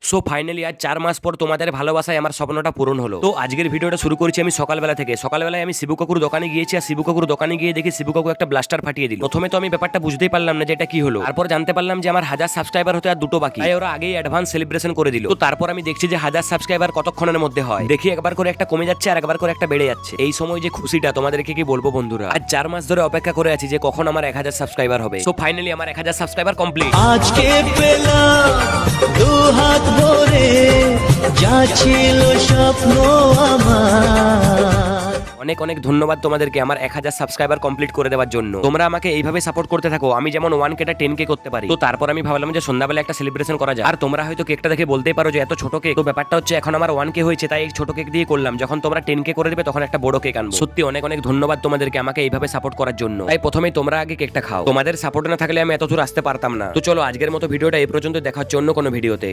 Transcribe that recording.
So finally আজ 4 মাস পর তোমাদের ভালোবাসায় আমার স্বপ্নটা পূরণ হলো। তো আজকের ভিডিওটা শুরু করেছি আমি সকালবেলা থেকে। সকালবেলায় আমি শিবু কাকুর দোকানে গিয়েছি, আর শিবু কাকুর দোকানে গিয়ে দেখি শিবু কাকু একটা ব্লাস্টার ফাটিয়ে দিল। প্রথমে তো আমি ব্যাপারটা বুঝতেই পারলাম না যে এটা কি হলো। তারপর জানতে পারলাম যে আমার 1000 সাবস্ক্রাইবার হতে আর দুটো বাকি, তাই ওরা আগেই অ্যাডভান্স সেলিব্রেশন করে দিল। তো তারপর আমি দেখছি যে 1000 সাবস্ক্রাইবার কতক্ষণের মধ্যে হয়। দেখি একবার করে একটা কমে যাচ্ছে আর একবার করে একটা বেড়ে যাচ্ছে। এই সময় যে খুশিটা তোমাদেরকে কি বলবো বন্ধুরা। আজ 4 মাস ধরে অপেক্ষা করে আছি যে কখন আমার 1000 সাবস্ক্রাইবার হবে। সো ফাইনালি আমার 1000 সাবস্ক্রাইবার কমপ্লিট। আজকে পেলাম দু হাত ভরে যা ছিল স্বপ্ন আমার। অনেক অনেক ধন্যবাদ তোমাদেরকে আমার 1000 সাবস্ক্রাইবার কমপ্লিট করে দেওয়ার জন্য। তোমরা আমাকে এইভাবে সাপোর্ট করতে থাকো, আমি যেমন 1K টা 10K করতে পারি। তো তারপর আমি ভাবলাম যে সন্ধ্যাবেলা একটা সেলিব্রেশন করা যায়। আর তোমরা হয়তো কেকটা দেখে বলতেই পারো যে এত ছোট কেক। তো ব্যাপারটা হচ্ছে এখন আমার 1K হয়েছে, তাই এই ছোট কেক দিয়ে করলাম। যখন তোমরা 10K করে দেবে তখন একটা বড় কেক আনবো। সত্যি অনেক অনেক ধন্যবাদ তোমাদেরকে আমাকে এইভাবে সাপোর্ট করার জন্য। তাই প্রথমেই তোমরা আগে কেকটা খাও। তোমাদের সাপোর্ট না থাকলে আমি এত দূর আসতে পারতাম না। তো চলো আজকের মতো ভিডিওটা এই পর্যন্ত, দেখা হচ্ছে অন্য কোনো ভিডিওতে।